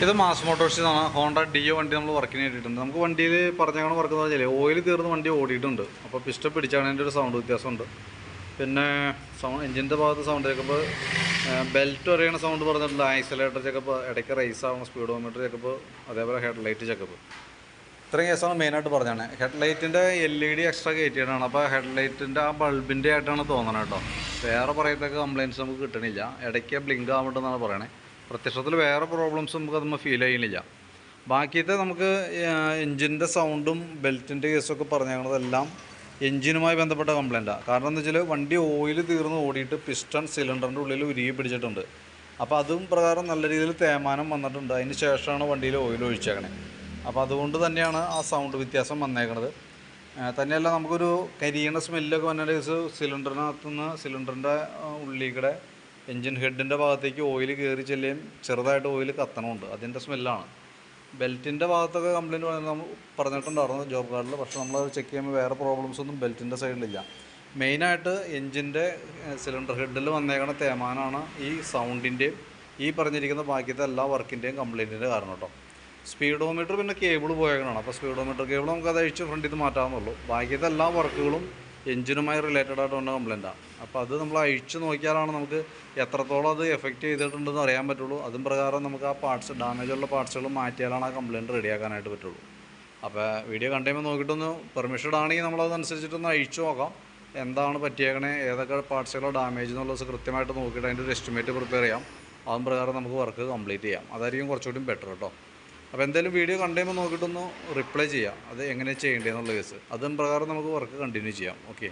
ഇത് മാസ് മോട്ടോഴ്സിൽ നിന്നാണ് Honda deo വണ്ടി നമ്മൾ വർക്കിന് വേണ്ടിയിട്ടുണ്ട്. നമുക്ക് വണ്ടിയിൽ പറഞ്ഞാൽ വർക്ക് എന്ന് പറഞ്ഞാൽ ഓയിൽ തീർന്ന് വണ്ടി ഓടിയിട്ടുണ്ട്. അപ്പോൾ പിസ്റ്റൺ പിടിച്ചാണതിൻ്റെ ഒരു സൗണ്ട് വ്യത്യാസമുണ്ട്. പിന്നെ എഞ്ചിൻ്റെ ഭാഗത്ത് സൗണ്ട് ചെക്കപ്പ്, ബെൽറ്റ് ഒരയണ സൗണ്ട് പറഞ്ഞിട്ടുണ്ട്. ആക്സിലേറ്റർ ചെക്കപ്പ്, ഇടയ്ക്ക് റൈസ് ആവണം, സ്പീഡോമീറ്റർ ചെക്കപ്പ്, അതേപോലെ ഹെഡ്ലൈറ്റ് ചെക്കപ്പ്. ഇത്രയും കേസാണ് മെയിനായിട്ട് പറഞ്ഞാണ്. ഹെഡ്ലൈറ്റിൻ്റെ LED എക്സ്ട്രാ കയറ്റിയിട്ടാണ്. അപ്പോൾ ഹെഡ്ലൈറ്റിൻ്റെ ആ ബൾബിൻ്റെ ആയിട്ടാണ് തോന്നണം കേട്ടോ. വേറെ പറയത്തൊക്കെ കംപ്ലയിൻറ്റ്സ് നമുക്ക് കിട്ടണില്ല. ഇടയ്ക്ക് ബ്ലിങ്ക് ആവുന്നുണ്ടെന്നാണ് പറയണേ. പ്രത്യക്ഷത്തിൽ വേറെ പ്രോബ്ലംസ് നമുക്ക് അതുമ്പോൾ ഫീൽ ചെയ്യുന്നില്ല. ബാക്കിയത്തെ നമുക്ക് എൻജിൻ്റെ സൗണ്ടും ബെൽറ്റിൻ്റെ കേസൊക്കെ പറഞ്ഞേക്കുന്നതെല്ലാം എൻജിനുമായി ബന്ധപ്പെട്ട കംപ്ലയിൻറ്റാണ്. കാരണം എന്താ വെച്ചാൽ വണ്ടി ഓയിൽ തീർന്ന് ഓടിയിട്ട് പിസ്റ്റൺ സിലിണ്ടറിൻ്റെ ഉള്ളിൽ ഉരുകി പിടിച്ചിട്ടുണ്ട്. അപ്പോൾ അതും പ്രകാരം നല്ല രീതിയിൽ തേയ്മാനം വന്നിട്ടുണ്ട്. അതിന് ശേഷമാണ് വണ്ടിയിൽ ഓയിൽ ഒഴിച്ചേക്കണേ. അപ്പോൾ അതുകൊണ്ട് തന്നെയാണ് ആ സൗണ്ട് വ്യത്യാസം വന്നേക്കണത്. തന്നെയല്ല നമുക്കൊരു കരിയണ സ്മെല്ലൊക്കെ വന്ന കേസ് സിലിണ്ടറിനകത്തുനിന്ന് സിലിണ്ടറിൻ്റെ ഉള്ളിൽ എൻജിൻ ഹെഡിൻ്റെ ഭാഗത്തേക്ക് ഓയിൽ കയറി ചെല്ലുകയും ചെറുതായിട്ട് ഓയിൽ കത്തണമുണ്ട്. അതിൻ്റെ സ്മെല്ലാണ്. ബെൽറ്റിൻ്റെ ഭാഗത്തൊക്കെ കംപ്ലയിൻറ്റ് നമ്മൾ പറഞ്ഞിട്ടുണ്ടായിരുന്നു ജോബ് കാർഡിൽ. പക്ഷേ നമ്മളത് ചെക്ക് ചെയ്യുമ്പോൾ വേറെ പ്രോബ്ലംസ് ഒന്നും ബെൽറ്റിൻ്റെ സൈഡിലില്ല. മെയിനായിട്ട് എൻജിൻ്റെ സിലിണ്ടർ ഹെഡിൽ വന്നേക്കണ തേയ്മാനാണ് ഈ സൗണ്ടിൻ്റെയും ഈ പറഞ്ഞിരിക്കുന്ന ബാക്കിയത്തെ എല്ലാ വർക്കിൻ്റെയും കംപ്ലയിൻറ്റിൻ്റെ കാരണം കേട്ടോ. സ്പീഡോമീറ്റർ പിന്നെ കേബിൾ പോയേക്കണതാണ്. അപ്പോൾ സ്പീഡോമീറ്റർ കേബിൾ നമുക്ക് അത് അഴിച്ച് ഫ്രണ്ടിൽ നിന്ന് മാറ്റാവുന്നുള്ളൂ. ബാക്കിയത്തെ എല്ലാ വർക്കുകളും എൻജിനുമായി റിലേറ്റഡ് ആയിട്ട് വന്ന കംപ്ലയിൻറ്റാണ്. അപ്പോൾ അത് നമ്മൾ അഴിച്ച് നോക്കിയാലാണ് നമുക്ക് എത്രത്തോളം അത് എഫക്റ്റ് ചെയ്തിട്ടുണ്ടെന്ന് അറിയാൻ പറ്റുള്ളൂ. അതും പ്രകാരം നമുക്ക് ആ പാർട്സ് ഡാമേജുള്ള പാർട്സുകൾ മാറ്റിയാലാണ് ആ കംപ്ലയിൻറ്റ് റെഡിയാക്കാനായിട്ട് പറ്റുള്ളൂ. അപ്പോൾ വീഡിയോ കണ്ടുകഴിയുമ്പോൾ നോക്കിയിട്ടൊന്ന് പെർമിഷൻഡ് ആണെങ്കിൽ നമ്മളതനുസരിച്ചിട്ടൊന്ന് അഴിച്ചു നോക്കാം. എന്താണ് പറ്റിയേക്കണേ, ഏതൊക്കെ പാർട്സുകളോ ഡാമേജ് എന്നുള്ളത് കൃത്യമായിട്ട് നോക്കിയിട്ട് അതിൻ്റെ ഒരു എസ്റ്റിമേറ്റ് പ്രിപ്പയർ ചെയ്യാം. അതും പ്രകാരം നമുക്ക് വർക്ക് കംപ്ലീറ്റ് ചെയ്യാം. അതായിരിക്കും കുറച്ചുകൂടി ബെറ്റർ കേട്ടോ. അപ്പോൾ എന്തായാലും വീഡിയോ കണ്ടുകഴിയുമ്പോൾ നോക്കിയിട്ടൊന്ന് റിപ്ലൈ ചെയ്യാം, അത് എങ്ങനെ ചെയ്യേണ്ടതെന്നുള്ള കേസ്. അതും പ്രകാരം നമുക്ക് വർക്ക് കണ്ടിന്യൂ ചെയ്യാം. ഓക്കെ.